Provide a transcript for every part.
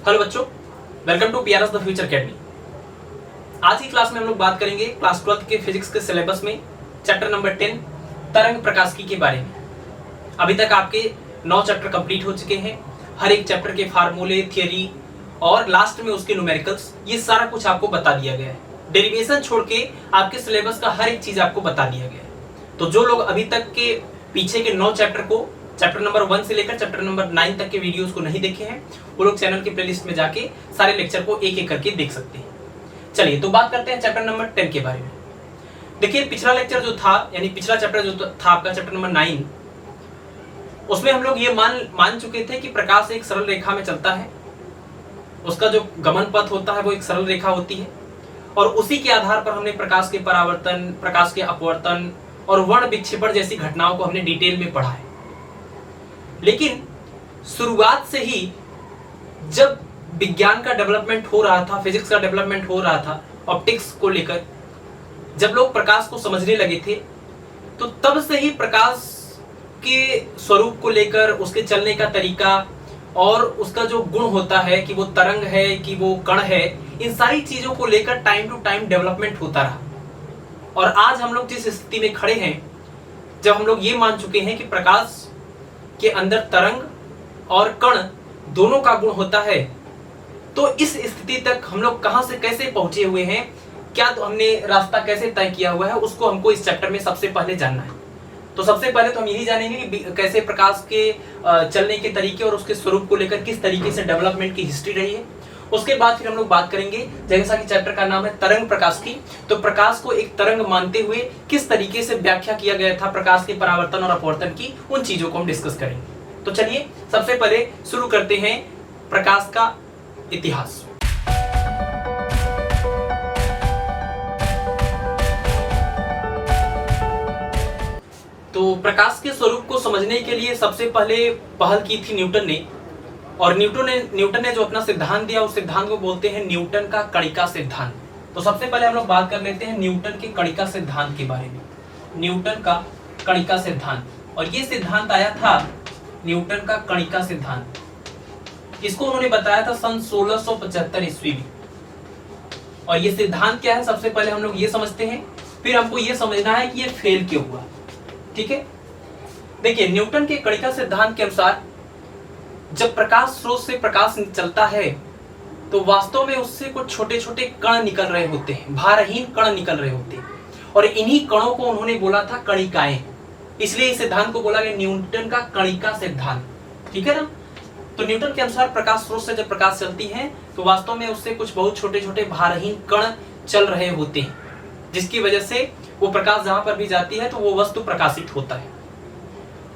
Hello बच्चों, welcome to PRS the future academy. आज की क्लास में हम लोग बात करेंगे क्लास 12 के फिजिक्स के सिलेबस में चैप्टर नंबर 10 तरंग प्रकाशिकी के बारे में। अभी तक आपके 9 चैप्टर कंप्लीट हो चुके हैं। हर एक चैप्टर के फार्मूले, थियरी और लास्ट में उसके न्यूमेरिकल्स, ये सारा कुछ आपको बता दिया गया है। डेरिवेशन छोड़ के आपके सिलेबस का हर एक चीज आपको बता दिया गया है। तो जो लोग अभी तक के पीछे के 9 चैप्टर को, चैप्टर नंबर 1 से लेकर चैप्टर नंबर 9 तक के वीडियोस को नहीं देखे हैं, वो लोग चैनल के प्लेलिस्ट में जाके सारे लेक्चर को एक एक करके देख सकते हैं। चलिए तो बात करते हैं चैप्टर नंबर 10 के बारे में। देखिए, पिछला लेक्चर जो था, यानी पिछला चैप्टर जो था आपका चैप्टर नंबर 9, उसमें हम लोग ये मान चुके थे कि प्रकाश एक सरल रेखा में चलता है। उसका जो गमन पथ होता है वो एक सरल रेखा होती है, और उसी के आधार पर हमने प्रकाश के परावर्तन, प्रकाश के अपवर्तन और वर्ण विक्षेपण जैसी घटनाओं को हमने डिटेल में पढ़ा है। लेकिन शुरुआत से ही जब विज्ञान का डेवलपमेंट हो रहा था, फिजिक्स का डेवलपमेंट हो रहा था, ऑप्टिक्स को लेकर जब लोग प्रकाश को समझने लगे थे, तो तब से ही प्रकाश के स्वरूप को लेकर, उसके चलने का तरीका और उसका जो गुण होता है कि वो तरंग है कि वो कण है, इन सारी चीजों को लेकर टाइम टू टाइम डेवलपमेंट होता रहा। और आज हम लोग जिस स्थिति में खड़े हैं, जब हम लोग ये मान चुके हैं कि प्रकाश के अंदर तरंग और कण दोनों का गुण होता है, तो इस स्थिति तक हम लोग कहां से कैसे पहुंचे हुए हैं, क्या तो हमने रास्ता कैसे तय किया हुआ है, उसको हमको इस चैप्टर में सबसे पहले जानना है। तो सबसे पहले तो हम यही जानेंगे कि कैसे प्रकाश के चलने के तरीके और उसके स्वरूप को लेकर किस तरीके से डेवलपमेंट की हिस्ट्री रही है। उसके बाद फिर हम लोग बात करेंगे, जैसा कि चैप्टर का नाम है तरंग प्रकाशिकी, तो प्रकाश को एक तरंग मानते हुए किस तरीके से व्याख्या किया गया था प्रकाश के परावर्तन और अपवर्तन की, उन चीजों को हम डिस्कस करेंगे। तो चलिए सबसे पहले शुरू करते हैं प्रकाश का इतिहास। तो प्रकाश के स्वरूप को समझने के लिए सबसे पहले पहल की थी न्यूटन ने, और न्यूटन ने जो अपना सिद्धांत दिया, उस सिद्धांत को बोलते हैं न्यूटन का कणिका सिद्धांत। तो सबसे पहले हम लोग बात कर लेते हैं न्यूटन के कणिका सिद्धांत के बारे में। न्यूटन का कणिका सिद्धांत, और ये सिद्धांत आया था न्यूटन का कणिका सिद्धांत। इसको उन्होंने बताया था सन 1675 ईस्वी में। और ये सिद्धांत क्या है, सबसे पहले हम लोग ये समझते हैं, फिर हमको ये समझना है कि ये फेल क्यों हुआ। ठीक है, देखिए न्यूटन के कणिका सिद्धांत के अनुसार जब प्रकाश स्रोत से प्रकाश चलता है, तो वास्तव में उससे कुछ छोटे छोटे कण निकल रहे होते हैं, भारहीन कण निकल रहे होते हैं, और इन्हीं कणों को उन्होंने बोला था कणिकाएं। इसलिए इस सिद्धांत को बोला गया न्यूटन का कणिका सिद्धांत। ठीक है ना। तो न्यूटन के अनुसार प्रकाश स्रोत से जब प्रकाश चलती है, तो वास्तव में उससे कुछ बहुत छोटे छोटे भारहीन कण चल रहे होते हैं, जिसकी वजह से वो प्रकाश जहां पर भी जाती है तो वो वस्तु प्रकाशित होता है।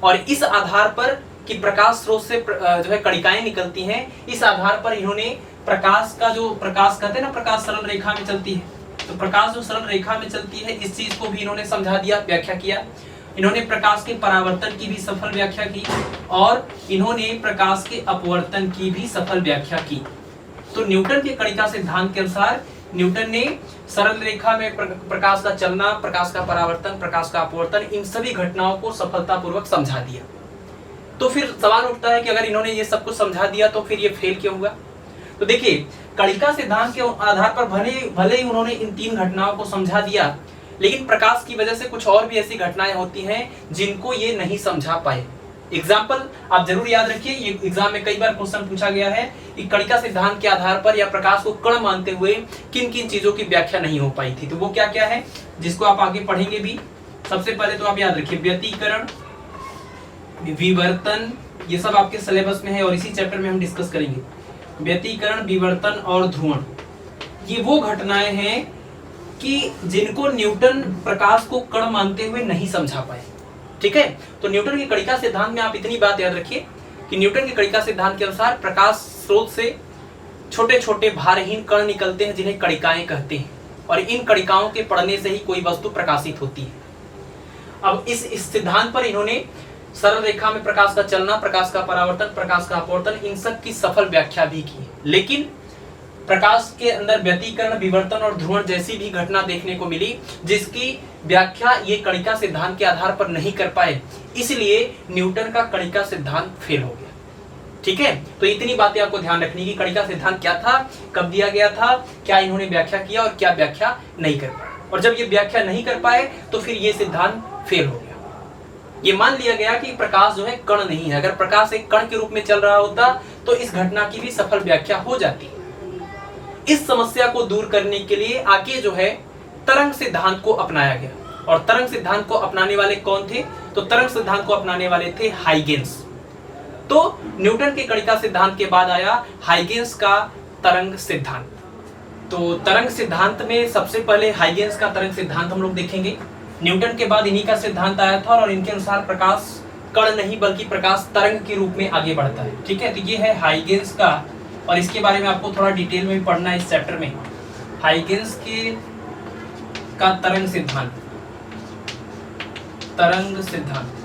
और इस आधार पर कि प्रकाश स्रोत से जो है कणिकाएं निकलती हैं, इस आधार पर इन्होंने प्रकाश का जो प्रकाश कहते हैं ना, प्रकाश सरल रेखा में चलती है, तो प्रकाश जो सरल रेखा में चलती है, इस चीज को भी इन्होंने समझा दिया, व्याख्या किया। इन्होंने प्रकाश के परावर्तन की भी सफल व्याख्या की, और इन्होंने प्रकाश के अपवर्तन की भी सफल व्याख्या की। तो न्यूटन के कणिका सिद्धांत के अनुसार न्यूटन ने सरल रेखा में प्रकाश का चलना, प्रकाश का परावर्तन, प्रकाश का अपवर्तन, इन सभी घटनाओं को सफलतापूर्वक समझा दिया। तो फिर सवाल उठता है कि अगर इन्होंने ये सब कुछ समझा दिया तो फिर ये फेल क्यों हुआ। तो देखिए, कणिका सिद्धांत के आधार पर भले ही उन्होंने इन 3 घटनाओं को समझा दिया, लेकिन प्रकाश की वजह से कुछ और भी ऐसी घटनाएं होती हैं जिनको ये नहीं समझा पाए। एग्जाम्पल आप जरूर याद रखिए, ये एग्जाम में कई बार क्वेश्चन पूछा गया है कि कणिका सिद्धांत के आधार पर या प्रकाश को कण मानते हुए किन किन चीजों की व्याख्या नहीं हो पाई थी। तो वो क्या क्या है, जिसको आप आगे पढ़ेंगे भी। सबसे पहले तो आप याद रखिए व्यतिकरण, विवर्तन, ये सब आपके सिलेबस में है और इसी चैप्टर में हम डिस्कस करेंगे। व्यतिकरण, विवर्तन और ध्रुवण, ये वो घटनाएं हैं कि जिनको न्यूटन प्रकाश को कण मानते हुए नहीं समझा पाए। ठीक है, तो न्यूटन के कणिका सिद्धांत में आप इतनी बात याद रखिए कि न्यूटन के कणिका सिद्धांत के अनुसार प्रकाश स्रोत से छोटे छोटे भारहीन कण निकलते हैं, जिन्हें कणिकाएं कहते हैं, और इन कणिकाओं के पड़ने से ही कोई वस्तु प्रकाशित होती है। अब इस सिद्धांत पर इन्होंने सरल रेखा में प्रकाश का चलना, प्रकाश का परावर्तन, प्रकाश का अपवर्तन, इन सब की सफल व्याख्या भी की। लेकिन प्रकाश के अंदर व्यतिकरण, विवर्तन और ध्रुवण जैसी भी घटना देखने को मिली, जिसकी व्याख्या ये कणिका सिद्धांत के आधार पर नहीं कर पाए, इसलिए न्यूटन का कणिका सिद्धांत फेल हो गया। ठीक है, तो इतनी बातें आपको ध्यान रखनी की कणिका सिद्धांत क्या था, कब दिया गया था, क्या इन्होंने व्याख्या किया और क्या व्याख्या नहीं कर पाए। और जब ये व्याख्या नहीं कर पाए तो फिर ये सिद्धांत फेल हो गया। ये मान लिया गया कि प्रकाश जो है कण नहीं है। अगर प्रकाश एक कण के रूप में चल रहा होता तो इस घटना की भी सफल व्याख्या हो जाती। इस समस्या को दूर करने के लिए आगे जो है तरंग सिद्धांत को अपनाया गया। और तरंग सिद्धांत को अपनाने वाले कौन थे, तो तरंग सिद्धांत को अपनाने वाले थे हाइगेंस। तो न्यूटन के कणिका सिद्धांत के बाद आया हाइगेंस का तरंग सिद्धांत। तो तरंग सिद्धांत में सबसे पहले हाइगेंस का तरंग सिद्धांत हम लोग देखेंगे। न्यूटन के बाद इन्हीं का सिद्धांत आया था और इनके अनुसार प्रकाश कण नहीं बल्कि प्रकाश तरंग के रूप में आगे बढ़ता है। ठीक है, तो ये है हाइगेंस का, और इसके बारे में आपको थोड़ा डिटेल में पढ़ना है इस चैप्टर में। हाइगेंस के का तरंग सिद्धांत, तरंग सिद्धांत।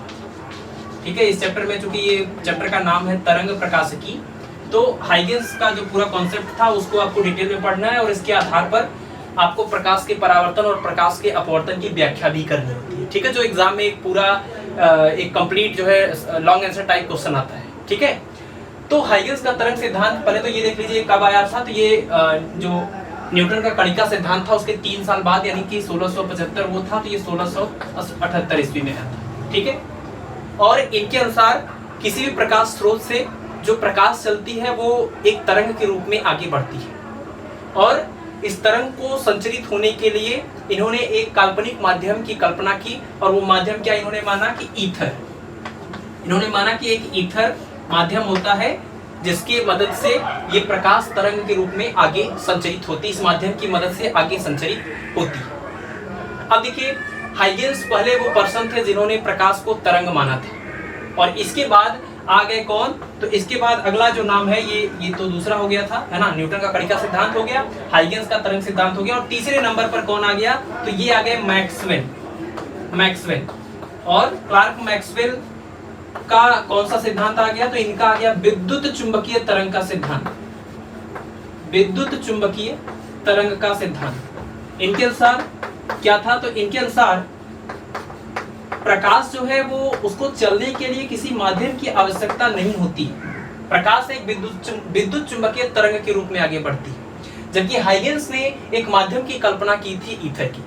ठीक है, इस चैप्टर में चूंकि ये चैप्टर का नाम है तरंग प्रकाशिकी, तो हाइगेंस का जो पूरा कॉन्सेप्ट था उसको आपको डिटेल में पढ़ना है और इसके आधार पर आपको प्रकाश के परावर्तन और प्रकाश के अपवर्तन की व्याख्या भी करनी होती है। ठीक है, जो एग्जाम में एक पूरा एक कंप्लीट जो है लॉन्ग आंसर टाइप क्वेश्चन आता है। ठीक है, तो हाइगेंस का तरंग सिद्धांत पहले तो ये देख लीजिए कब आया था। तो ये जो न्यूटन का कणिका सिद्धांत था उसके 3 साल बाद यानी कि 1675 वो था, तो ये 1678 ईस्वी में आया था। ठीक है, और इनके अनुसार किसी भी प्रकाश स्रोत से जो प्रकाश चलती है वो एक तरंग के रूप में आगे बढ़ती है और इस तरंग को संचरित होने के लिए इन्होंने एक काल्पनिक माध्यम की कल्पना की। और वो माध्यम क्या इन्होंने माना कि ईथर। इन्होंने माना कि एक ईथर माध्यम होता है जिसकी मदद से ये प्रकाश तरंग के रूप में आगे संचरित होती, इस माध्यम की मदद से आगे संचरित होती। अब देखिए हाइगेंस पहले वो पर्सन थे जिन्होंने प्रकाश को तरंग माना था और इसके बाद आ गए कौन, तो इसके बाद अगला जो नाम है ये तो दूसरा हो गया था, है ना। न्यूटन का कणिका सिद्धांत हो गया, हाइगेंस का तरंग सिद्धांत हो गया और तीसरे नंबर पर कौन आ गया, तो ये आ गए मैक्सवेल। और क्लार्क मैक्सवेल का कौन सा सिद्धांत आ गया, तो इनका आ गया विद्युत चुंबकीय तरंग का सिद्धांत, विद्युत चुंबकीय तरंग का सिद्धांत। इनके अनुसार क्या था, तो इनके अनुसार प्रकाश जो है वो उसको चलने के लिए किसी माध्यम की आवश्यकता नहीं होती। प्रकाश एक विद्युत चुंबकीय तरंग के रूप में आगे बढ़ती है, जबकि हाइगेंस ने एक माध्यम की कल्पना की थी ईथर की।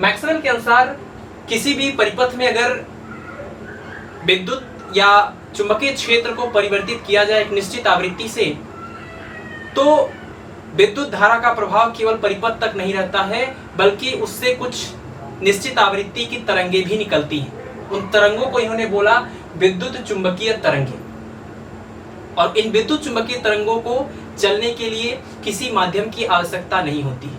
मैक्सवेल के अनुसार किसी भी परिपथ में अगर विद्युत या चुंबकीय क्षेत्र को परिवर्तित किया जाए एक निश्चित आवृत्ति से, तो विद्युत धारा का प्रभाव केवल परिपथ तक नहीं रहता है बल्कि उससे कुछ निश्चित आवृत्ति की तरंगे भी निकलती हैं। उन तरंगों को इन्होंने बोला विद्युत चुंबकीय तरंगे। और इन विद्युत चुंबकीय तरंगों को चलने के लिए किसी माध्यम की आवश्यकता नहीं होती।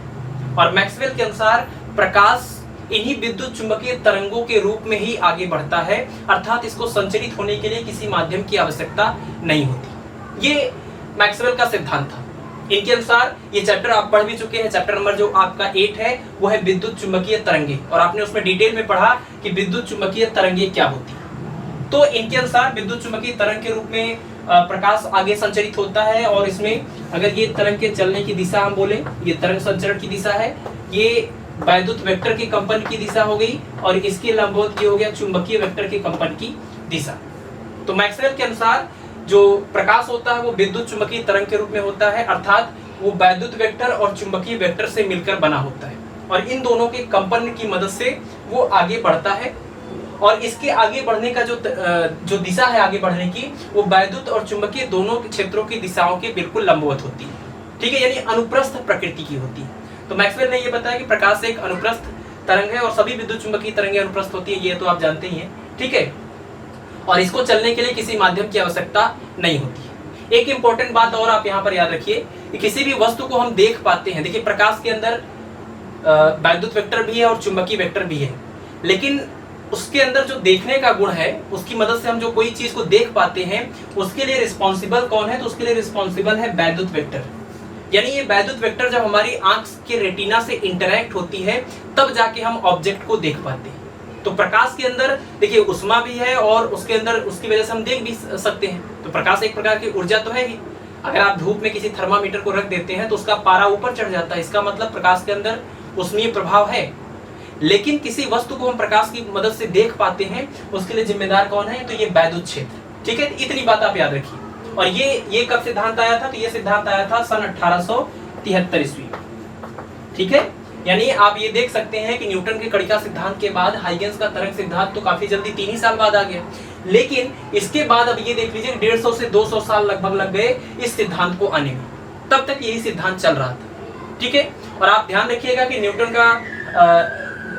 और मैक्सवेल के अनुसार प्रकाश इन्हीं विद्युत चुंबकीय तरंगों के रूप में ही आगे बढ़ता है, अर्थात इसको संचरित होने के लिए किसी माध्यम की आवश्यकता नहीं होती। ये मैक्सवेल का सिद्धांत था। इनके अनुसार ये चैप्टर आप पढ़ भी चुके हैं, चैप्टर नंबर जो आपका 8 है वो है विद्युत चुंबकीय तरंगे, और आपने उसमें डिटेल में पढ़ा कि विद्युत चुंबकीय तरंगे क्या होती है। तो इनके अनुसार विद्युत चुंबकीय तरंग के रूप में प्रकाश आगे संचरित होता है और इसमें अगर ये तरंग के चलने की दिशा हम बोले, ये तरंग संचरण की दिशा है, ये वैद्युत वेक्टर के कंपन की दिशा हो गई और इसके लंबवत ये हो गया चुंबकीय वेक्टर के कंपन की दिशा। तो मैक्सवेल के अनुसार जो प्रकाश होता है वो विद्युत चुंबकीय तरंग के रूप में होता है, अर्थात वो वैद्युत वेक्टर और चुंबकीय वेक्टर से मिलकर बना होता है और इन दोनों के कंपन की मदद से वो आगे बढ़ता है। और इसके आगे बढ़ने का जो दिशा है आगे बढ़ने की, वो वैद्युत और चुंबकीय दोनों क्षेत्रों की दिशाओं के बिल्कुल लंबवत होती है। ठीक है, यानी अनुप्रस्थ प्रकृति की होती है। तो मैक्सवेल ने ये बताया कि प्रकाश एक अनुप्रस्थ तरंग है और सभी विद्युत चुंबकीय तरंगें अनुप्रस्थ होती है, ये तो आप जानते ही हैं। ठीक है, और इसको चलने के लिए किसी माध्यम की आवश्यकता नहीं होती है। एक इंपॉर्टेंट बात और आप यहाँ पर याद रखिए कि किसी भी वस्तु को हम देख पाते हैं। देखिए प्रकाश के अंदर वैद्युत वेक्टर भी है और चुंबकीय वेक्टर भी है, लेकिन उसके अंदर जो देखने का गुण है उसकी मदद से हम जो कोई चीज को देख पाते हैं उसके लिए रिस्पॉन्सिबल कौन है, तो उसके लिए रिस्पॉन्सिबल है वैद्युत वेक्टर। यानी ये वैद्युत वेक्टर जब हमारी आंख के रेटिना से इंटरैक्ट होती है तब जाके हम ऑब्जेक्ट को देख पाते हैं। तो प्रकाश के अंदर देखिए उष्मा भी है और उसके अंदर उसकी वजह से हम देख भी सकते हैं। तो प्रकाश एक प्रकार की ऊर्जा तो है ही। अगर आप धूप में किसी थर्मामीटर को रख देते हैं तो उसका पारा ऊपर चढ़ जाता है, इसका मतलब प्रकाश के अंदर उष्मीय प्रभाव है। लेकिन किसी वस्तु को हम प्रकाश की मदद से देख पाते हैं, उसके लिए जिम्मेदार कौन है, तो ये वैद्युत क्षेत्र। ठीक है, इतनी बात आप याद रखिए। और ये कब सिद्धांत आया था? तो ये सिद्धांत आया था सन 1873 ईस्वी में। ठीक है, यानी आप ये देख सकते हैं कि न्यूटन के कणिका सिद्धांत के बाद हाइगेंस का तरंग सिद्धांत तो काफी जल्दी 3 ही साल बाद आ गया, लेकिन इसके बाद अब ये देख लीजिए 150 से 200 साल लगभग लग गए इस सिद्धांत को आने में। तब तक यही सिद्धांत चल रहा था। ठीक है, और आप ध्यान रखिएगा कि न्यूटन का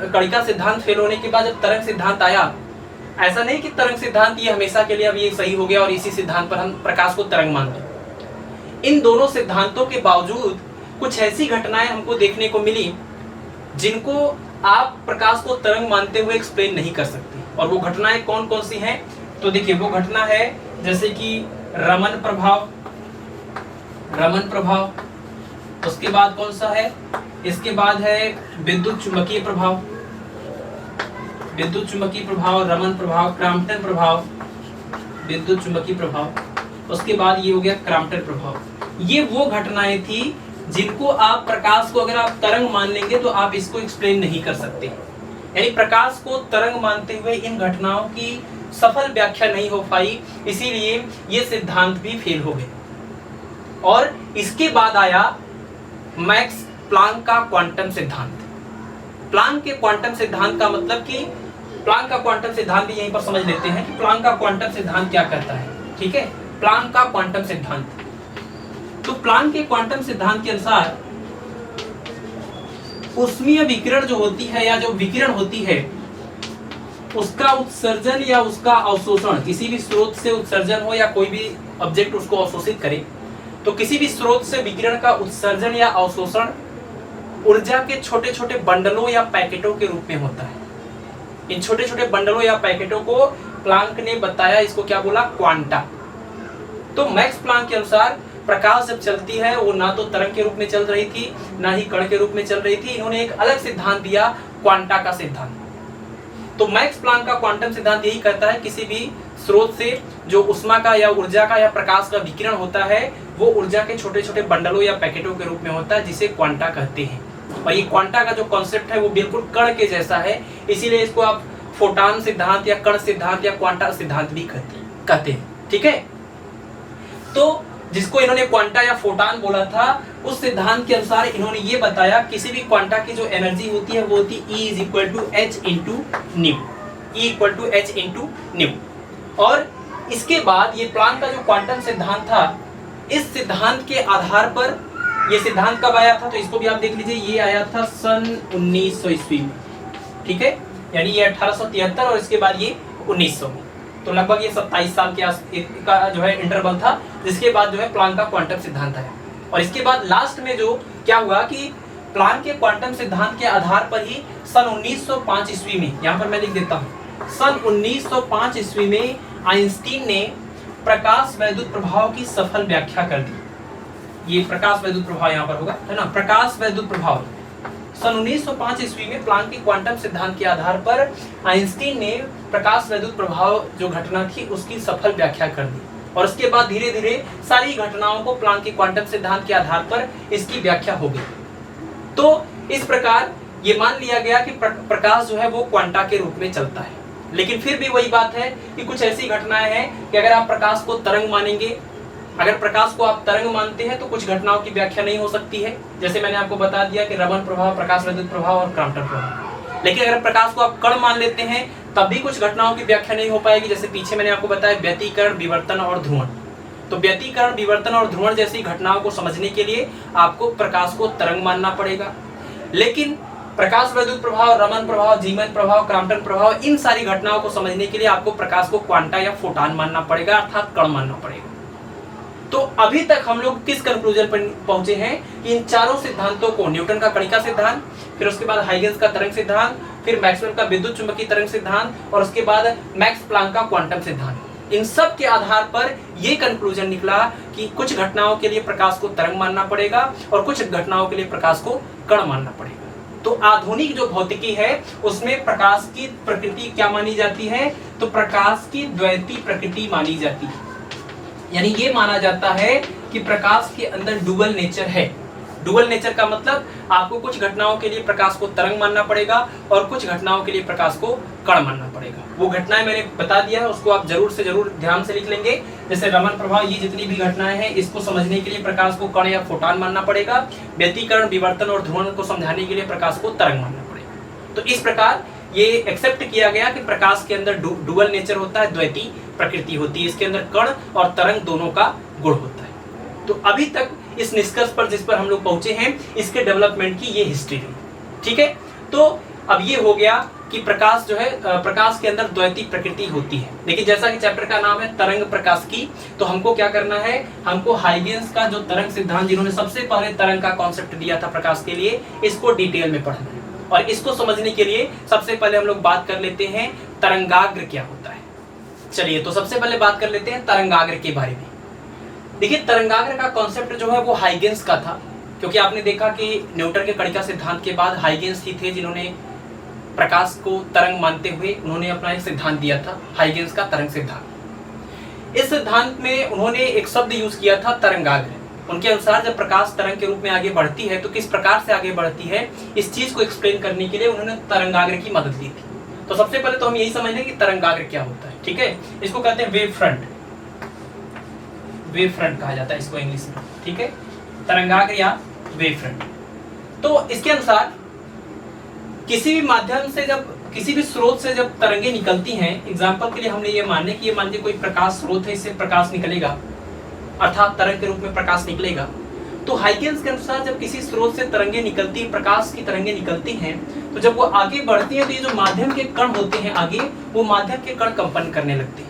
कणिका सिद्धांत फेल होने के बाद जब तरंग सिद्धांत आया, ऐसा नहीं कि तरंग सिद्धांत ये हमेशा के लिए अब ये सही हो गया और इसी सिद्धांत पर हम प्रकाश को तरंग मानते हैं। इन दोनों सिद्धांतों के बावजूद कुछ ऐसी घटनाएं हमको देखने को मिली जिनको आप प्रकाश को तरंग मानते हुए एक्सप्लेन नहीं कर सकते। और वो घटनाएं कौन कौन सी हैं? तो देखिए, वो घटना है जैसे कि रमन प्रभाव, उसके बाद कौन सा है? इसके बाद है विद्युत चुंबकीय प्रभाव, रमन प्रभाव, क्रॉम्पटन प्रभाव, विद्युत चुंबकीय प्रभाव। उसके बाद ये हो गया क्रॉम्पटन प्रभाव। ये वो घटनाएं थी जिनको आप प्रकाश को अगर आप तरंग मान लेंगे तो आप इसको एक्सप्लेन नहीं कर सकते। यानी प्रकाश को तरंग मानते हुए इन घटनाओं की सफल व्याख्या नहीं हो पाई, इसीलिए ये सिद्धांत भी फेल हो गए। और इसके बाद आया मैक्स प्लांक का क्वांटम सिद्धांत। प्लांक के क्वांटम सिद्धांत का मतलब कि प्लांक का क्वांटम सिद्धांत भी यहीं पर समझ लेते हैं कि प्लांक का क्वांटम सिद्धांत क्या करता है। ठीक है, प्लांक का क्वांटम सिद्धांत, तो प्लांक के क्वांटम सिद्धांत के अनुसार ऊष्मीय विकिरण जो होती है या जो विकिरण होती है उसका उत्सर्जन या उसका अवशोषण, किसी भी स्रोत से उत्सर्जन हो या कोई भी ऑब्जेक्ट उसको अवशोषित करे, तो किसी भी स्रोत से विकिरण का उत्सर्जन या अवशोषण ऊर्जा के छोटे छोटे बंडलों या पैकेटों के रूप में होता है। इन छोटे छोटे बंडलों या पैकेटों को प्लांक ने बताया, इसको क्या बोला? क्वांटा। तो मैक्स प्लांक के अनुसार प्रकाश जब चलती है वो ना तो तरंग के रूप में चल रही थी ना ही कण के रूप में चल रही थी। इन्होंने एक अलग सिद्धांत दिया, क्वांटा का सिद्धांत। तो मैक्स प्लांक का क्वांटम सिद्धांत यही कहता है किसी भी स्रोत से जो ऊष्मा का या ऊर्जा का या प्रकाश का विकिरण होता है वो ऊर्जा के छोटे छोटे बंडलों या पैकेटों के रूप में होता है, जिसे क्वांटा कहते हैं। और ये क्वांटा का जो कॉन्सेप्ट है वो बिल्कुल कण के जैसा है, इसीलिए इसको आप फोटॉन सिद्धांत या कण सिद्धांत या क्वांटा सिद्धांत भी कहते हैं। ठीक है, तो जिसको इन्होंने क्वांटा या फोटॉन बोला था, उस सिद्धांत के अनुसार इन्होंने ये बताया किसी भी क्वांटा की जो एनर्जी होती है वो होती E = h × new, E = h × new. और इसके बाद ये प्लांक का जो क्वांटम सिद्धांत था, इस सिद्धांत के आधार पर ये सिद्धांत कब आया था? तो इसको भी आप देख लीजिए, ये आया था सन 1900 ईस्वी में। ठीक है, यानी ये 1873 और इसके बाद ये 1900 में, तो लगभग ये 27 साल के का जो है इंटरवल था, जिसके बाद जो है प्लांक का क्वांटम सिद्धांत आया। और इसके बाद लास्ट में जो क्या हुआ कि प्लांक के क्वांटम सिद्धांत के आधार पर ही सन 1905 ईस्वी में, यहाँ पर मैं लिख देता हूँ, सन 1905 ईस्वी में आइंस्टीन ने प्रकाश वैद्युत प्रभाव की सफल व्याख्या कर दी। ये प्रकाश वैद्युत प्रभाव यहाँ पर होगा, है ना, प्रकाश वैद्युत प्रभाव। सन 1905 ईस्वी में प्लांक के क्वांटम सिद्धांत के आधार पर आइंस्टीन ने प्रकाश वैद्युत प्रभाव जो घटना थी उसकी सफल व्याख्या कर दी। और उसके बाद धीरे धीरे सारी घटनाओं को प्लांक के क्वांटम सिद्धांत के आधार पर इसकी व्याख्या हो गई। तो इस प्रकार ये मान लिया गया कि प्रकाश जो है वो क्वांटा के रूप में चलता है। लेकिन फिर भी वही बात है कि कुछ ऐसी घटनाएं हैं कि अगर आप प्रकाश को तरंग मानेंगे, अगर प्रकाश को आप तरंग मानते हैं तो कुछ घटनाओं की व्याख्या नहीं हो सकती है। जैसे मैंने आपको बता दिया कि रमन प्रभाव, प्रकाश वैद्युत प्रभाव और क्रॉम्पटन प्रभाव। लेकिन अगर प्रकाश को आप कण मान लेते हैं तब भी कुछ घटनाओं की व्याख्या नहीं हो पाएगी। जैसे पीछे मैंने आपको बताया व्यतिकरण, विवर्तन और ध्रुवण। तो व्यतिकरण, विवर्तन और ध्रुवण जैसी घटनाओं को समझने के लिए आपको प्रकाश को तरंग मानना पड़ेगा। लेकिन प्रकाश वैद्युत प्रभाव, रमन प्रभाव, जीमन प्रभाव, क्रॉम्पटन प्रभाव, इन सारी घटनाओं को समझने के लिए आपको प्रकाश को क्वांटा या फोटॉन मानना पड़ेगा, अर्थात कण मानना पड़ेगा। तो अभी तक हम लोग किस कंक्लूजन पर पहुंचे हैं कि इन चारों सिद्धांतों को, न्यूटन का कणिका सिद्धांत, फिर उसके बाद हाइगेंस का तरंग सिद्धांत, फिर मैक्सवेल का विद्युत चुंबकीय तरंग सिद्धांत और उसके बाद मैक्स प्लांक का क्वांटम सिद्धांत, इन सब के आधार पर यह कंक्लूजन निकला कि कुछ घटनाओं के लिए प्रकाश को तरंग मानना पड़ेगा और कुछ घटनाओं के लिए प्रकाश को कण मानना पड़ेगा। तो आधुनिक जो भौतिकी है उसमें प्रकाश की प्रकृति क्या मानी जाती है? तो प्रकाश की द्वैती प्रकृति मानी जाती है। यानी ये माना जाता है कि प्रकाश के अंदर डुअल नेचर है। डुअल नेचर का मतलब आपको कुछ घटनाओं के लिए प्रकाश को तरंग मानना पड़ेगा और कुछ घटनाओं के लिए प्रकाश को कण मानना पड़ेगा। वो घटनाएं मैंने बता दिया है, उसको आप जरूर से जरूर ध्यान से लिख लेंगे। जैसे रमन प्रभाव, ये जितनी भी घटनाएं हैं इसको समझने के लिए प्रकाश को कण या फोटॉन मानना पड़ेगा। व्यतिकरण, विवर्तन और ध्रुवण को समझाने के लिए प्रकाश को तरंग मानना पड़ेगा। तो इस प्रकार ये एक्सेप्ट किया गया कि प्रकाश के अंदर डुअल नेचर होता है, द्वैती प्रकृति होती है। इसके अंदर कण और तरंग दोनों का गुण होता है। तो अभी तक इस निष्कर्ष पर जिस पर हम लोग पहुंचे हैं, इसके डेवलपमेंट की ये हिस्ट्री है। ठीक है, तो अब ये हो गया कि प्रकाश जो है, प्रकाश के अंदर द्वैती प्रकृति होती है। देखिए जैसा कि चैप्टर का नाम है तरंग प्रकाशिकी, तो हमको क्या करना है, हमको हाइगेंस का जो तरंग सिद्धांत, जिन्होंने सबसे पहले तरंग का कॉन्सेप्ट दिया था प्रकाश के लिए, इसको डिटेल में पढ़ना है। और इसको समझने के लिए सबसे पहले हम लोग बात कर लेते हैं तरंगाग्र क्या होता है। चलिए, तो सबसे पहले बात कर लेते हैं तरंगाग्र के बारे में। देखिए तरंगाग्र का कॉन्सेप्ट जो है वो हाइगेंस का था, क्योंकि आपने देखा कि न्यूटन के कणिका सिद्धांत के बाद हाइगेंस ही थे जिन्होंने प्रकाश को तरंग मानते हुए उन्होंने अपना एक सिद्धांत दिया था, हाइगेंस का तरंग सिद्धांत। इस सिद्धांत में उन्होंने एक शब्द यूज किया था तरंगाग्र। उनके अनुसार जब प्रकाश तरंग के रूप में आगे बढ़ती है तो किस प्रकार से आगे बढ़ती है, इस चीज को एक्सप्लेन करने के लिए उन्होंने तरंगाग्र की मदद ली थी। तो सबसे पहले तो हम यही समझ लें कि तरंगाग्र क्या होता है। ठीक है, इसको कहते हैं वेव फ्रंट, वेव फ्रंट कहा जाता है इसको इंग्लिश में। ठीक है, तरंगाग्र या वेव फ्रंट। तो इसके अनुसार किसी भी माध्यम से, जब किसी भी स्रोत से जब तरंगे निकलती हैं, एग्जाम्पल के लिए हमने ये मान लिया कि ये मान लीजिए कोई प्रकाश स्रोत है, इससे प्रकाश निकलेगा, अर्थात तरंग के रूप में प्रकाश निकलेगा। तो हाइगेंस के अनुसार जब किसी स्रोत से तरंगे निकलती, प्रकाश की तरंगे निकलती हैं, तो जब वो आगे बढ़ती हैं तो ये जो माध्यम के कण होते हैं आगे, वो माध्यम के कण कंपन करने लगते हैं।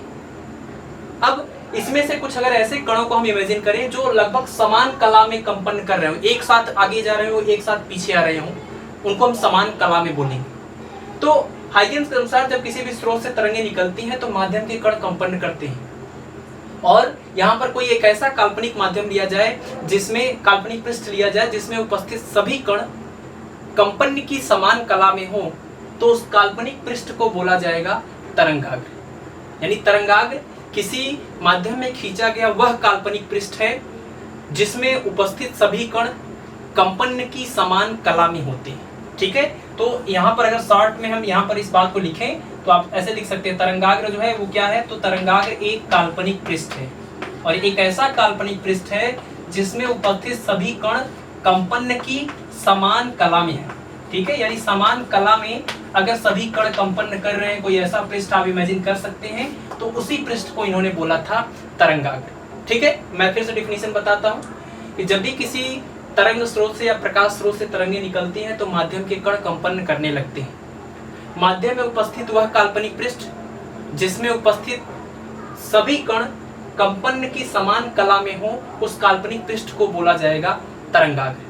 अब इसमें से कुछ अगर ऐसे कणों को हम इमेजिन करें जो लगभग समान कला में कंपन कर रहे हो, एक साथ आगे जा रहे हो, एक साथ पीछे आ रहे हो, उनको हम समान कला में बोलेंगे। तो हाइगेंस के अनुसार जब किसी भी स्रोत से तरंगे निकलती हैं तो माध्यम के कण कंपन करते हैं। और यहाँ पर कोई एक ऐसा काल्पनिक माध्यम लिया जाए, जिसमें काल्पनिक पृष्ठ लिया जाए जिसमें उपस्थित सभी कण कंपन की समान कला में हो, तो उस काल्पनिक पृष्ठ को बोला जाएगा तरंगाग्र। यानी तरंगाग्र किसी माध्यम में खींचा गया वह काल्पनिक पृष्ठ है जिसमें उपस्थित सभी कण कंपन की समान कला में होते हैं। ठीक है, तो यहाँ पर अगर शॉर्ट में हम यहाँ पर इस बात को लिखें तो आप ऐसे लिख सकते हैं, तरंगाग्र जो है वो क्या है, तो तरंगाग्र एक काल्पनिक पृष्ठ है, और एक ऐसा काल्पनिक पृष्ठ है जिसमें उपस्थित सभी कण कंपन की समान कला में है। ठीक है, यानी समान कला में अगर सभी कण कंपन कर रहे हैं, कोई ऐसा पृष्ठ आप इमेजिन कर सकते हैं, तो उसी पृष्ठ को इन्होंने बोला था तरंगाग्र। ठीक है, मैं फिर से डिफिनीशन बताता हूँ कि जब भी किसी तरंग स्रोत से या प्रकाश स्रोत से तरंगे निकलती हैं तो माध्यम के कण कंपन करने लगते हैं। माध्यम में उपस्थित वह काल्पनिक पृष्ठ जिसमें उपस्थित सभी कण कंपन की समान कला में हो, उस काल्पनिक पृष्ठ को बोला जाएगा तरंगाग्र।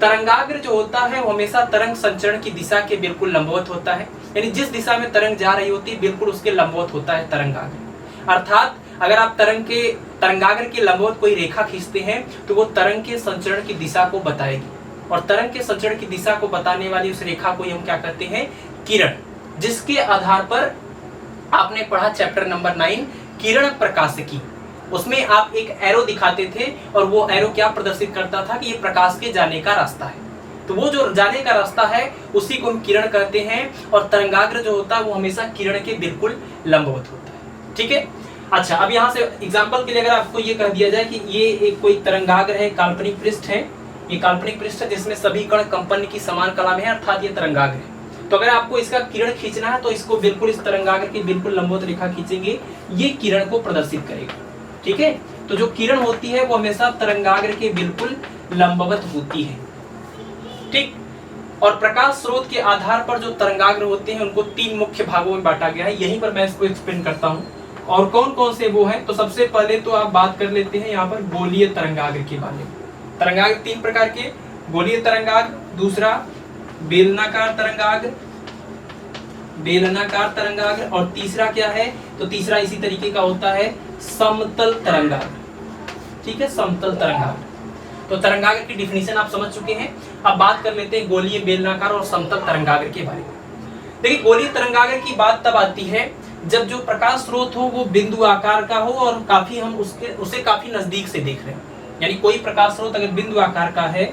तरंगाग्र जो होता है वो हमेशा तरंग संचरण की दिशा के बिल्कुल लंबवत होता है, यानी जिस दिशा में तरंग जा रही होती है बिल्कुल उसके लंबवत होता है तरंगाग्र। अर्थात अगर आप तरंगाग्र के लंबवत कोई रेखा खींचते हैं तो वो तरंग के संचरण की दिशा को बताएगी, और तरंग के संचरण की दिशा को बताने वाली उस रेखा को हम क्या कहते हैं, किरण। जिसके आधार पर आपने पढ़ा चैप्टर नंबर 9 किरण प्रकाशिकी, उसमें आप एक एरो दिखाते थे और वो एरो क्या प्रदर्शित करता था कि ये प्रकाश के जाने का रास्ता है। तो वो जो जाने का रास्ता है उसी को हम किरण कहते हैं, और तरंगाग्र जो होता है वो हमेशा किरण के बिल्कुल लंबवत होता है। ठीक है, अच्छा, अब यहाँ से एग्जाम्पल के लिए अगर आपको ये कह दिया जाए कि ये एक कोई तरंगाग्र है, काल्पनिक पृष्ठ है, ये काल्पनिक पृष्ठ है जिसमें सभी कण कंपन की समान कला में है, अर्थात ये तरंगाग्र है। तो अगर आपको इसका किरण खींचना है तो इसको बिल्कुल इस तरंगाग्र की बिल्कुल लंबवत रेखा खींचेंगे, ये किरण को प्रदर्शित करेगा। ठीक है, तो जो किरण होती है वो हमेशा तरंगाग्र के बिल्कुल लंबवत होती है। ठीक, और प्रकाश स्रोत के आधार पर जो तरंगाग्र होते हैं उनको 3 मुख्य भागों में बांटा गया है। यहीं पर मैं इसको एक्सप्लेन करता हूँ, और कौन कौन से वो हैं। तो सबसे पहले तो आप बात कर लेते हैं यहाँ पर गोलीय तरंगाग्र के बारे में। तरंगाग्र 3 प्रकार के, गोलीय तरंगाग्र, दूसरा बेलनाकार तरंगाग्र, बेलनाकार तरंगाग्र, और तीसरा क्या है, तो तीसरा इसी तरीके का होता है समतल तरंगाग्र। ठीक है, समतल तरंगाग्र। तो तरंगाग्र की डिफिनीशन आप समझ चुके हैं। अब बात कर लेते हैं गोलीय, बेलनाकार और समतल तरंगाग्र के बारे में। देखिए, गोलीय तरंगाग्र की बात तब आती है जब जो प्रकाश स्रोत हो वो बिंदु आकार का हो और काफी हम उसे काफी नजदीक से देख रहे हैं। यानी कोई प्रकाश स्रोत अगर बिंदु आकार का है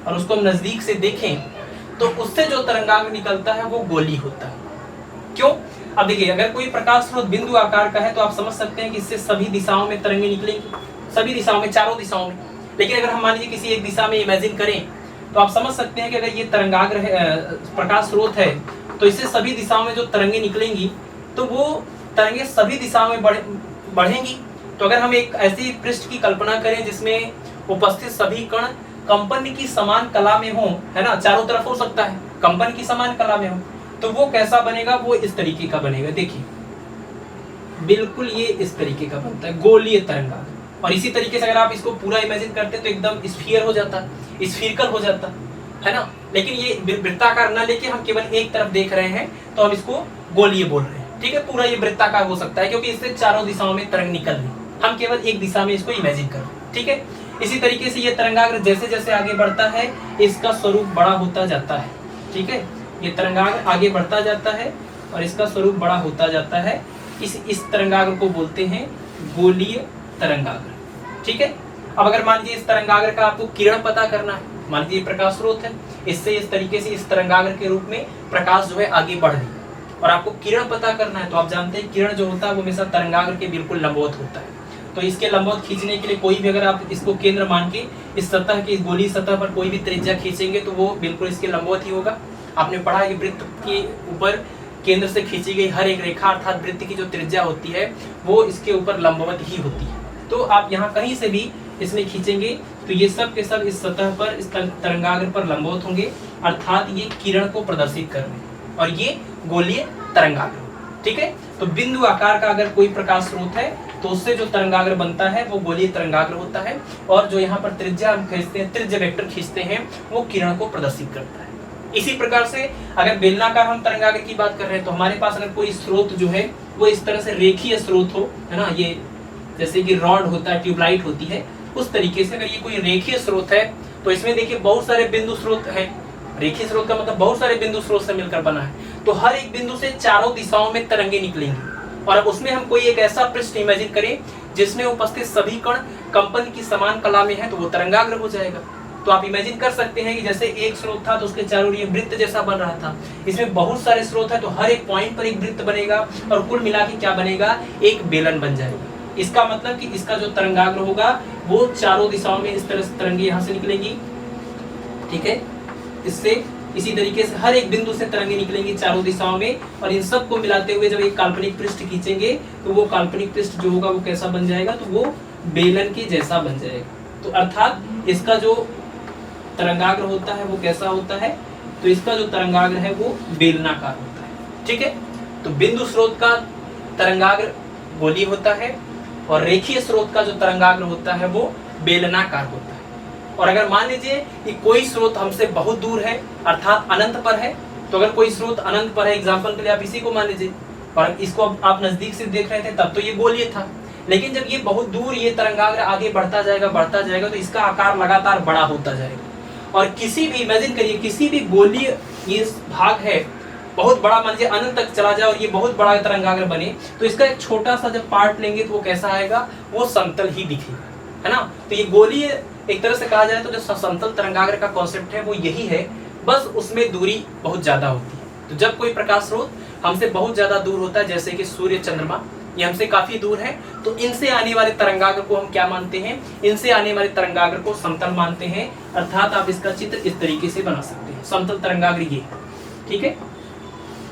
और उसको हम नजदीक से देखें तो उससे जो तरंगाग्र निकलता है वो गोली होता है। क्यों? अब देखिए, अगर कोई प्रकाश स्रोत बिंदु आकार का है तो आप समझ सकते हैं कि इससे सभी दिशाओं में तरंगे निकलेंगी, सभी दिशाओं में, चारों दिशाओं में। लेकिन अगर हम मान लीजिए किसी एक दिशा में इमेजिन करें तो आप समझ सकते हैं कि अगर ये तरंगाग्र प्रकाश स्रोत है तो इससे सभी दिशाओं में जो तरंगे निकलेंगी तो वो तरंगे सभी दिशाओं में बढ़ेंगी। तो अगर हम एक ऐसी पृष्ठ की कल्पना करें जिसमें उपस्थित सभी कण कंपन की समान कला में हो, है ना, चारों तरफ हो सकता है कंपन की समान कला में हो, तो वो कैसा बनेगा? वो इस तरीके का बनेगा। देखिए बिल्कुल ये इस तरीके का बनता है, गोलीय तरंगाग्र। और इसी तरीके से अगर आप इसको पूरा इमेजिन करते तो एकदम स्फीयर हो जाता, स्फीरिकल हो जाता, है ना। लेकिन ये वृत्ताकार ना लेके हम केवल एक तरफ देख रहे हैं तो हम इसको गोलीय बोल रहे हैं, ठीक है। पूरा ये वृत्ताकार हो सकता है क्योंकि इससे चारों दिशाओं में तरंग निकल रही, हम केवल एक दिशा में इसको इमेजिन कर रहे हैं, ठीक है। इसी तरीके से ये तरंगाग्र जैसे जैसे आगे बढ़ता है इसका स्वरूप बड़ा होता जाता है, ठीक है। ये तरंगाग्र आगे बढ़ता जाता है और इसका स्वरूप बड़ा होता जाता है। इस तरंगाग्र को बोलते हैं गोलीय तरंगाग्र, ठीक है। अब अगर मान लीजिए इस तरंगाग्र का आपको किरण पता करना है, मान लीजिए प्रकाश स्रोत है, इससे इस तरीके से इस तरंगाग्र के रूप में प्रकाश जो है आगे बढ़ रही और आपको किरण पता करना है तो आप जानते हैं किरण जो होता है वो हमेशा तरंगाग्र के बिल्कुल लंबवत होता है। तो इसके लंबवत खींचने के लिए कोई भी, अगर आप इसको केंद्र मान के इस सतह की, इस गोलीय सतह पर कोई भी त्रिज्या खींचेंगे तो वो बिल्कुल इसके लंबवत ही होगा। आपने पढ़ा कि वृत्त के ऊपर केंद्र से खींची गई हर एक रेखा अर्थात वृत्त की जो त्रिज्या होती है वो इसके ऊपर लंबवत ही होती है। तो आप यहाँ कहीं से भी इसमें खींचेंगे तो ये सब के सब इस सतह पर, इस तरंगाग्र पर लंबवत होंगे, अर्थात ये किरण को प्रदर्शित कर रहे हैं और ये गोलीय तरंगाग्र, ठीक है। तो बिंदु आकार का अगर कोई प्रकाश स्रोत है तो उससे जो तरंगाग्र बनता है वो गोलीय तरंगाग्र होता है और जो यहाँ पर त्रिज्या हम खींचते हैं, त्रिज्या वेक्टर खींचते हैं, वो किरण को प्रदर्शित करता है। इसी प्रकार से अगर बेलनाकार हम तरंगाग्र की बात कर रहे हैं तो हमारे पास अगर कोई स्रोत जो है वो इस तरह से रेखीय स्रोत हो, है ना, ये जैसे कि रॉड होता है, ट्यूबलाइट होती है, उस तरीके से अगर ये कोई रेखीय स्रोत है तो इसमें देखिए बहुत सारे बिंदु स्रोत हैं। रेखीय स्रोत का मतलब बहुत सारे बिंदु स्रोत से मिलकर बना है, तो हर एक बिंदु से चारों दिशाओं में तरंगे निकलेंगी। और अब उसमें हम कोई एक ऐसा पृष्ठ इमेजिन करें जिसमें उपस्थित सभी कण कंपन की समान कला में है तो वो तरंगाग्र हो जाएगा। तो आप इमेजिन कर सकते हैं कि जैसे एक स्रोत था तो उसके चारों ओर ये वृत्त जैसा बन रहा था, इसमें बहुत सारे स्रोत है तो हर एक पॉइंट पर एक वृत्त बनेगा और कुल मिला के क्या बनेगा? एक बेलन बन जाएगा। इसका मतलब कि इसका जो तरंगाग्र होगा वो चारों दिशाओं में इस तरह से तरंगे यहाँ से निकलेंगी, ठीक है। इससे इसी तरीके से हर एक बिंदु से तरंगे निकलेंगी चारों दिशाओं में और इन सब को मिलाते हुए जब एक काल्पनिक पृष्ठ खींचेंगे तो वो काल्पनिक पृष्ठ जो होगा वो कैसा बन जाएगा? तो वो बेलन के जैसा बन जाएगा। तो अर्थात इसका जो तरंगाग्र होता है वो कैसा होता है? तो इसका जो तरंगाग्र है वो बेलनाकार होता है, ठीक है। तो बिंदु स्रोत का तरंगाग्र गोलीय होता है और रेखीय स्रोत का जो तरंगाग्र होता है वो बेलनाकार होता है। और अगर मान लीजिए कि कोई स्रोत हमसे बहुत दूर है अर्थात अनंत पर है, तो अगर कोई स्रोत अनंत पर है, एग्जाम्पल के लिए आप इसी को मान लीजिए, और इसको आप नजदीक से देख रहे थे तब तो ये गोलीय था, लेकिन जब ये बहुत दूर ये तरंगाग्र आगे बढ़ता जाएगा तो इसका आकार लगातार बड़ा होता जाएगा। और किसी भी, इमेजिन करिए, किसी भी गोलीय ये भाग है बहुत बड़ा, मान लीजिए अनंत तक चला जाए और ये बहुत बड़ा तरंगाग्र बने तो इसका एक छोटा सा जब पार्ट लेंगे तो वो कैसा आएगा? वो समतल ही दिखेगा, है ना। तो ये गोलीय एक तरह से कहा जाए तो जो समतल तरंगाग्र का कॉन्सेप्ट है वो यही है, बस उसमें दूरी बहुत ज्यादा होती है। तो जब कोई प्रकाश स्रोत हमसे बहुत ज्यादा दूर होता है, जैसे कि सूर्य, चंद्रमा, ये हमसे काफी दूर है, तो इनसे आने वाले तरंगाग्र को हम क्या मानते हैं? इनसे आने वाले तरंगाग्र को समतल मानते हैं। अर्थात आप इसका चित्र इस तरीके से बना सकते हैं, समतल तरंगाग्र ये, ठीक है।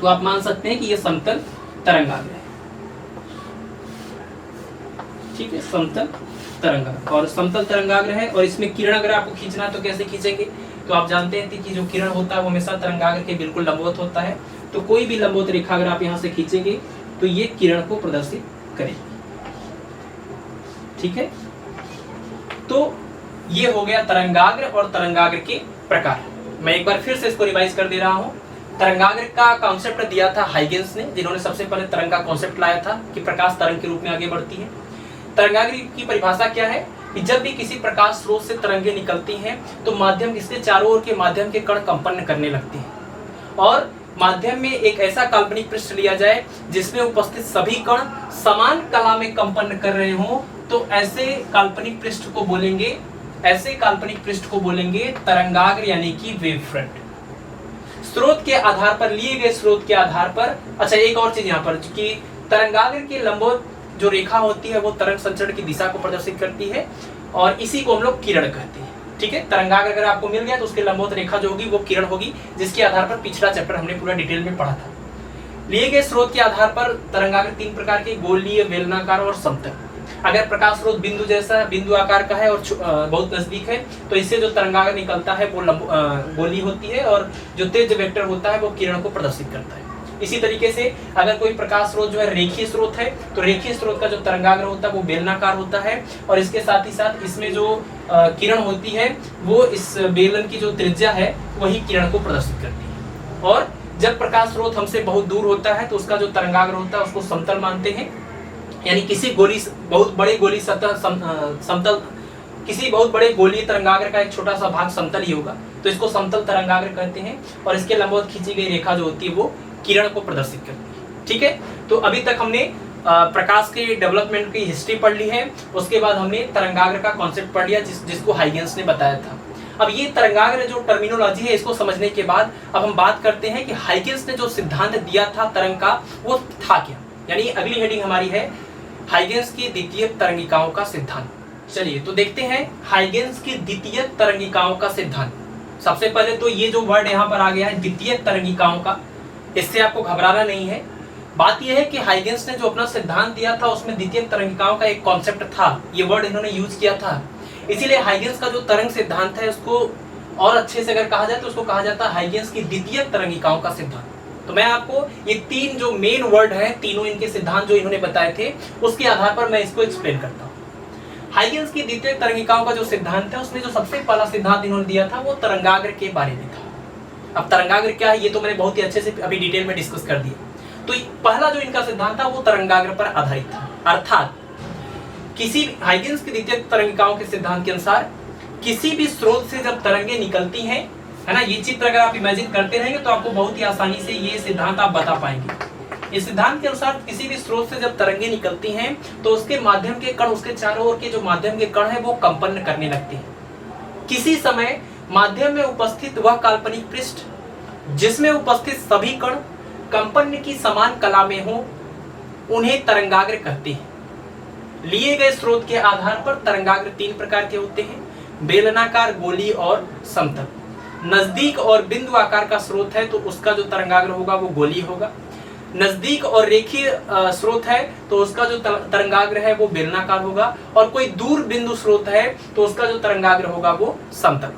तो आप मान सकते हैं कि ये समतल तरंगाग्र है, ठीक है, समतल तरंगाग्र। और समतल तरंगाग्र है और इसमें किरण अगर आपको खींचना है तो कैसे खींचेंगे? तो आप जानते हैं कि जो किरण होता है वो हमेशा तरंगाग्र के बिल्कुल लंबवत होता है, तो कोई भी लंबवत रेखा अगर आप यहाँ से खींचेंगे तो ये किरण को प्रदर्शित करेगी, ठीक है। तो ये हो गया तरंगाग्र और तरंगाग्र के प्रकार। मैं एक बार फिर से इसको रिवाइज कर दे रहा हूँ। तरंगाग्र का कॉन्सेप्ट दिया था हाइगेंस ने, जिन्होंने सबसे पहले तरंग का कॉन्सेप्ट लाया था कि प्रकाश तरंग के रूप में आगे बढ़ती है। तरंगाग्र की परिभाषा क्या है कि जब भी किसी प्रकाश स्रोत से तरंगे निकलती हैं तो माध्यम, इसके चारों ओर के माध्यम के कण कंपन करने लगते हैं और माध्यम में एक ऐसा काल्पनिक पृष्ठ लिया जाए जिसमें उपस्थित सभी कण समान कला में कंपन कर रहे हों, तो ऐसे काल्पनिक पृष्ठ को बोलेंगे तरंगाग्र यानी कि वेव फ्रंट। स्रोत के आधार पर, लिए गए स्रोत के आधार पर। अच्छा, एक और चीज यहाँ पर कि तरंगाग्र के लंबवत जो रेखा होती है वो तरंग संचरण की दिशा को प्रदर्शित करती है और इसी को हम लोग किरण कहते हैं। ठीक है, तरंगाग्र अगर आपको मिल गया तो उसके लंबवत रेखा जो होगी वो किरण होगी, जिसके आधार पर पिछला चैप्टर हमने पूरा डिटेल में पढ़ा था। लिए गए स्रोत के आधार पर तरंगाग्र 3 प्रकार के, गोलीय, बेलनाकार और समतल। अगर प्रकाश स्रोत बिंदु जैसा, बिंदु आकार का है और बहुत नजदीक है तो इससे जो तरंगाग्र निकलता है वो गोली होती है और जो तेज वेक्टर होता है वो किरण को प्रदर्शित करता है। इसी तरीके से अगर कोई प्रकाश स्रोत जो है रेखीय स्रोत है तो रेखीय स्रोत का जो तरंगाग्र होता है वो बेलनाकार होता है और इसके साथ ही साथ इसमें जो किरण होती है वो इस बेलन की जो त्रिज्या है वही किरण को प्रदर्शित करती है। और जब प्रकाश स्रोत हमसे बहुत दूर होता है तो उसका जो तरंगाग्र होता है उसको समतल मानते हैं, यानी किसी गोली, बहुत बड़े गोली सतह समतल, किसी बहुत बड़े गोलीय तरंगाग्र का एक छोटा सा भाग समतल ही होगा तो इसको समतल तरंगाग्र कहते हैं और इसके लंबवत खींची गई रेखा जो होती है वो किरण को प्रदर्शित करती है। ठीक है, तो अभी तक हमने प्रकाश के डेवलपमेंट की हिस्ट्री पढ़ ली है, उसके बाद हमने तरंगाग्र का कॉन्सेप्ट पढ़ लिया जिसको हाइगेंस ने बताया था। अब ये तरंगाग्र जो टर्मिनोलॉजी है इसको समझने के बाद अब हम बात करते हैं कि हाइगेंस ने जो सिद्धांत दिया था तरंग का वो था क्या। यानी अगली हेडिंग हमारी है हाइगेंस की द्वितीय तरंगिकाओं का सिद्धांत। चलिए तो देखते हैं हाइगेंस की द्वितीय तरंगिकाओं का सिद्धांत। सबसे पहले तो ये जो वर्ड यहाँ पर आ गया है द्वितीय तरंगिकाओं का, इससे आपको घबराना नहीं है। बात यह है कि हाइगेंस ने जो अपना सिद्धांत दिया था उसमें द्वितीय तरंगिकाओं का एक कॉन्सेप्ट था, ये वर्ड इन्होंने यूज किया था। इसीलिए हाइगेंस का जो तरंग सिद्धांत है उसको और अच्छे से अगर कहा जाए तो उसको कहा जाता है हाइगेंस की द्वितीय तरंगिकाओं का सिद्धांत। तो मैं आपको ये 3 जो मेन वर्ड है, तीनों इनके सिद्धांत जो इन्होंने बताए थे उसके आधार पर मैं इसको एक्सप्लेन करता हूँ। हाइगेंस की द्वितीय तरंगिकाओं का जो सिद्धांत है उसमें जो सबसे पहला सिद्धांत इन्होंने दिया था वो तरंगाग्र के बारे में था। अब तरंगाग्र क्या है ये तो मैंने बहुत ही अच्छे से अभी डिटेल में डिस्कस कर दिया। तो पहला जो इनका सिद्धांत था वो तरंगाग्र पर आधारित था, अर्थात किसी हाइगेंस की द्वितीय तरंगिकाओं के सिद्धांत के अनुसार किसी भी स्रोत से जब तरंगे निकलती हैं, है ना, ये चित्र अगर आप इमेजिन करते रहेंगे तो आपको बहुत ही आसानी से ये सिद्धांत आप बता पाएंगे। इस सिद्धांत के अनुसार किसी भी स्रोत से जब तरंगे निकलती हैं तो उसके माध्यम के कण, उसके चारों ओर के जो माध्यम के कण है वो कंपन करने लगते हैं। किसी समय माध्यम में उपस्थित वह काल्पनिक पृष्ठ जिसमें उपस्थित सभी कण कंपन की समान कला में हो उन्हें तरंगाग्र कहते हैं। लिए गए स्रोत के आधार पर तरंगाग्र 3 प्रकार के होते हैं, बेलनाकार, गोली और समतल। नजदीक और बिंदु आकार का स्रोत है तो उसका जो तरंगाग्र होगा वो गोली होगा। नजदीक और रेखीय स्रोत है तो उसका जो तरंगाग्र है वो बेलनाकार होगा और कोई दूर बिंदु स्रोत है तो उसका जो तरंगाग्र होगा वो समतल।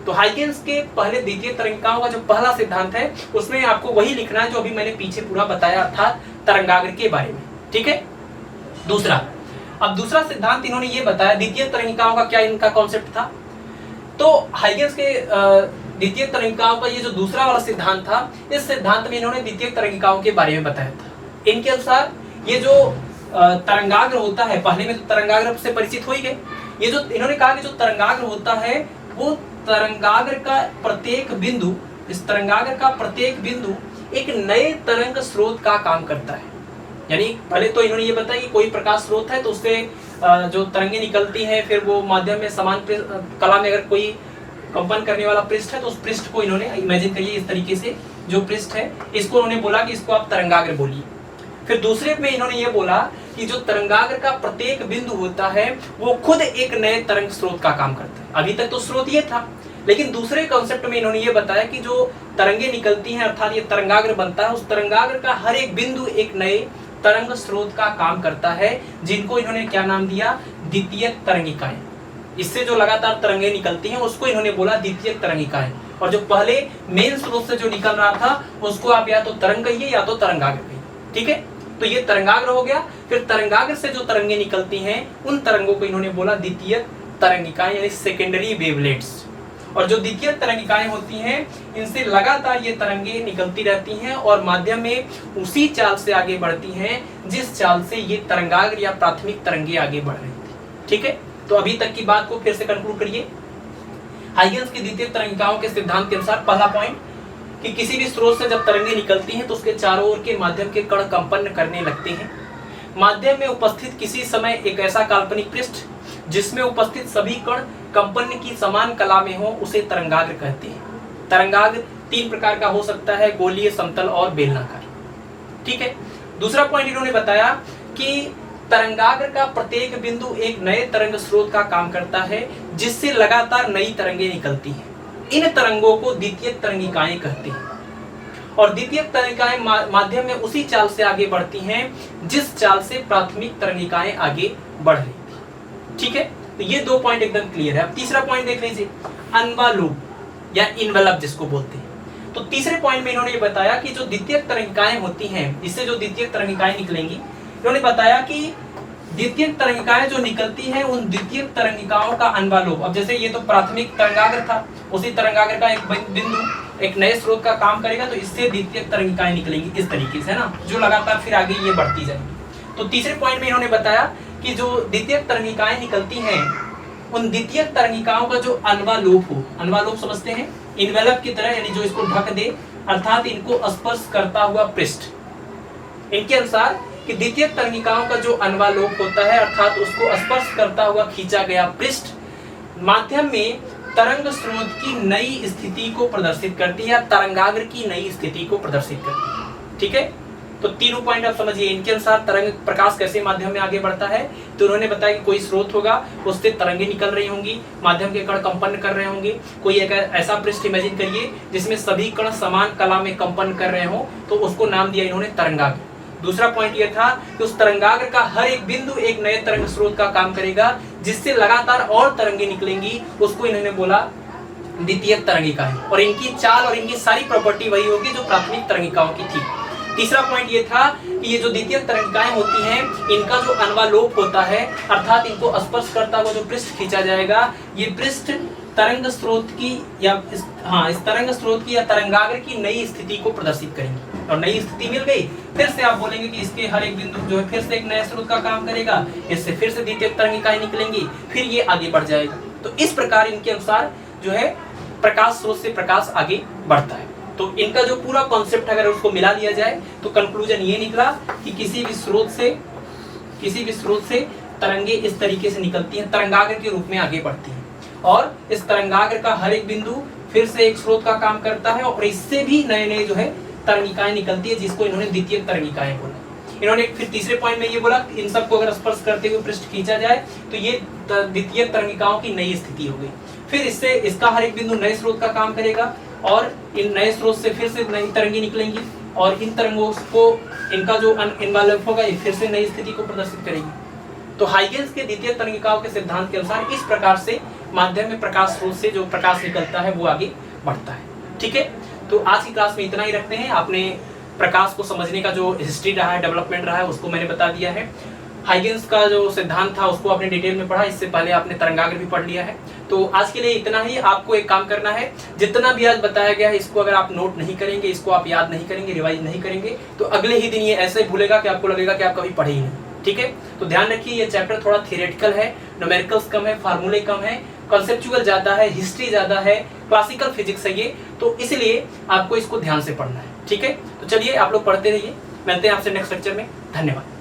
तो हाइगेंस के पहले द्वितीय तरंगिकाओं का जो पहला सिद्धांत है उसमें आपको वही लिखना है जो अभी मैंने पीछे पूरा बताया, अर्थात तरंगाग्र के बारे में। ठीक है, दूसरा, अब दूसरा सिद्धांत इन्होंने ये बताया द्वितीय तरंगिकाओं का क्या इनका कॉन्सेप्ट था। तो हाइगेंस के द्वितीय तरंगिकाओं का ये जो दूसरा वाला सिद्धांत था, इस सिद्धांत में इन्होंने द्वितीय तरंगिकाओं के बारे में बताया था। इनके अनुसार ये जो तरंगाग्र होता है, पहले में तो तरंगाग्र से परिचित हो ही गए, ये जो इन्होंने कहा कि जो तरंगाग्र होता है वो तरंगाग्र का प्रत्येक बिंदु, इस तरंगाग्र का प्रत्येक बिंदु एक नए तरंग स्रोत का काम करता है। यानी पहले तो इन्होंने ये बताया कि कोई प्रकाश स्रोत है तो उससे जो तरंगे निकलती हैं फिर वो माध्यम में समान कला में अगर कोई कंपन करने वाला पृष्ठ है तो उस पृष्ठ को इन्होंने इमेजिन करिए इस तरीके से, जो पृष्ठ है इसको उन्होंने बोला कि इसको आप तरंगाग्र बोलिए। फिर दूसरे में इन्होंने ये बोला कि जो तरंगाग्र का प्रत्येक बिंदु होता है वो खुद एक नए तरंग स्रोत का काम करता है। अभी तक तो स्रोत ये था, लेकिन दूसरे कॉन्सेप्ट में इन्होंने ये बताया कि जो तरंगे निकलती हैं अर्थात ये तरंगाग्र बनता है, उस तरंगाग्र का हर एक बिंदु एक नए तरंग स्रोत का काम करता है, जिनको इन्होंने क्या नाम दिया, द्वितीय तरंगिकाएं। इससे जो लगातार तरंगे निकलती हैं उसको इन्होंने बोला द्वितीय तरंगिकाएं, और जो पहले मेन स्रोत से जो निकल रहा था उसको आप या तो तरंग कहिए या तो तरंगाग्र कहिए। ठीक है, तो ये तरंगाग्र हो गया। फिर तरंगाग्र से जो तरंगे निकलती हैं उन तरंगों को इन्होंने बोला द्वितीय तरंगिकाएं यानी सेकेंडरी वेवलेट्स। और जो द्वितीय तरंगिकाएं होती हैं इनसे लगातार ये तरंगे निकलती रहती हैं और माध्यम में उसी चाल से आगे बढ़ती हैं जिस चाल से ये तरंगाग्र या प्राथमिक तरंगे आगे बढ़ रही थी। ठीक है, तो अभी तक की बात को फिर से कंक्लूड करिए। हाइगेंस की द्वितीय तरंगिकाओं के सिद्धांत के अनुसार पहला पॉइंट कि किसी भी स्रोत से जब तरंगे निकलती हैं तो उसके चारों ओर के माध्यम के कण कंपन करने लगते हैं। माध्यम में उपस्थित किसी समय एक ऐसा काल्पनिक पृष्ठ जिसमें उपस्थित सभी कण कंपन की समान कला में हो उसे तरंगाग्र कहते हैं। तरंगाग्र तीन प्रकार का हो सकता है, गोलीय, समतल और बेलनाकार। ठीक है। दूसरा पॉइंट इन्होंने बताया कि तरंगाग्र का प्रत्येक बिंदु एक नए तरंग स्रोत का काम करता है, जिससे लगातार नई तरंगें निकलती हैं। इन तरंगों को द्वितीयक तरंगिकाएं कहते हैं, और द्वितीयक तरंगिकाएं माध्यम में उसी चाल से आगे बढ़ती हैं जिस चाल से प्राथमिक तरंगिकाएं आगे बढ़ रही थी। ठीक है, तो ये दो पॉइंट एकदम क्लियर है। अब तीसरा पॉइंट देख लीजिए, अनवलूप या इनवेलप जिसको बोलते हैं। तो तीसरे पॉइंट में इन्होंने बताया कि जो द्वितीयक तरंगिकाएं होती हैं, इससे जो द्वितीयक तरंगिकाएं निकलेंगी, इन्होंने बताया कि द्वितीयक तरंगिकाएं जो निकलती हैं उन द्वितीयक तरंगिकाओं का अनवलूप, अब जैसे ये तो प्राथमिक तरंगाग्र था, उसी तरंगाग्र का एक बिंदु एक नए स्रोत का काम करेगा, तो इससे द्वितीयक तरंगिकाएं निकलेंगी इस तरीके से, है ना, जो लगातार फिर आगे ये बढ़ती जाएंगी। तो तीसरे पॉइंट में इन्होंने बताया कि जो द्वितीयक तरंगिकाएं निकलती हैं उन द्वितीयक तरंगिकाओं का जो अनवलूप हो, अनवलूप समझते हैं, इनवेलप की तरह, यानी जो इसको ढक दे, अर्थात इनको स्पर्श करता हुआ पृष्ठ। इनके अनुसार कि द्वितीयक तरंगिकाओं का जो अनवलूप होता है, अर्थात उसको स्पर्श करता हुआ खींचा गया पृष्ठ माध्यम में तरंग स्रोत की नई स्थिति को प्रदर्शित करती है, तरंगाग्र की नई स्थिति को प्रदर्शित करती है। ठीक है, तो तीनों पॉइंट आप समझिए। इनके अनुसार तरंग प्रकाश कैसे माध्यम में आगे बढ़ता है, तो उन्होंने बताया कि कोई स्रोत होगा, उससे तरंगे निकल रही होंगी, माध्यम के कण कंपन कर रहे होंगे। कोई एक ऐसा पृष्ठ इमेजिन करिए जिसमें सभी कण समान कला में कंपन कर रहे हो, तो उसको नाम दिया इन्होंने तरंगाग्र। दूसरा पॉइंट यह था कि उस तरंगाग्र का हर एक बिंदु एक नए तरंग स्रोत का काम करेगा, जिससे लगातार और तरंगे निकलेंगी, उसको इन्होंने बोला द्वितीयक तरंगिकाएं, और इनकी चाल और इनकी सारी प्रॉपर्टी वही होगी जो प्राथमिक तरंगिकाओं की थी। तीसरा पॉइंट ये था कि ये जो द्वितीयक तरंगिकाएं होती हैं, इनका जो अनवलोप होता है, अर्थात इनको स्पर्श करता हुआ जो पृष्ठ खींचा जाएगा, ये पृष्ठ तरंग स्रोत की या इस तरंग स्रोत की या तरंगाग्र की नई स्थिति को प्रदर्शित करेंगे। और नई स्थिति मिल गई, फिर से आप बोलेंगे कि इसके हर एक बिंदु जो है फिर से एक नए स्रोत का काम करेगा, इससे फिर से द्वितीयक तरंगिकाएं निकलेंगी, फिर ये आगे बढ़ जाएगा। तो इस प्रकार इनके अनुसार जो है प्रकाश स्रोत से प्रकाश आगे बढ़ता है। तो इनका जो पूरा कॉन्सेप्ट अगर उसको मिला लिया जाए तो कंक्लूजन ये निकला कि किसी भी स्रोत से तरंगे इस तरीके से निकलती हैं, तरंगाग्र के रूप में आगे बढ़ती हैं, और इस तरंगाग्र का हर एक बिंदु फिर से एक स्रोत का काम करता है, और इससे भी नए नए जो है तरंगिकाएं निकलती है, जिसको इन्होंने द्वितीयक तरंगिकाएं बोला। इन्होंने फिर तीसरे पॉइंट में ये बोला इन सबको अगर स्पर्श करते हुए पृष्ठ खींचा जाए तो ये द्वितीयक तरंगिकाओं की नई स्थिति हो गई। फिर इससे इसका हर एक बिंदु नए स्रोत का काम करेगा, और इन नए स्रोत से फिर से नई तरंगे निकलेंगी, और इन तरंगों को इनका जो इनवॉल्व होगा ये फिर से नई स्थिति को प्रदर्शित करेगी। तो हाइगेंस के द्वितीयक तरंगिकाओं के सिद्धांत के अनुसार इस प्रकार से माध्यम में प्रकाश स्रोत से जो प्रकाश निकलता है वो आगे बढ़ता है। ठीक है, तो आज की क्लास में इतना ही रखते हैं। आपने प्रकाश को समझने का जो हिस्ट्री रहा है, डेवलपमेंट रहा है, उसको मैंने बता दिया है। हाइगेंस का जो सिद्धांत था उसको आपने डिटेल में पढ़ा, इससे पहले आपने तरंगाग्र भी पढ़ लिया है। तो आज के लिए इतना ही। आपको एक काम करना है, जितना भी आज बताया गया है इसको अगर आप नोट नहीं करेंगे, इसको आप याद नहीं करेंगे, रिवाइज नहीं करेंगे, तो अगले ही दिन ये ऐसे भूलेगा कि आपको लगेगा कि आप कभी पढ़े ही नहीं। ठीक है, तो ध्यान रखिए ये चैप्टर थोड़ा थियरेटिकल है, न्यूमेरिकल्स कम है, फार्मूले कम है, कॉन्सेप्चुअल ज्यादा है, हिस्ट्री ज्यादा है, क्लासिकल फिजिक्स है ये, तो इसलिए आपको इसको ध्यान से पढ़ना है। ठीक है, तो चलिए आप लोग पढ़ते रहिए, मिलते हैं आपसे नेक्स्ट लेक्चर में। धन्यवाद।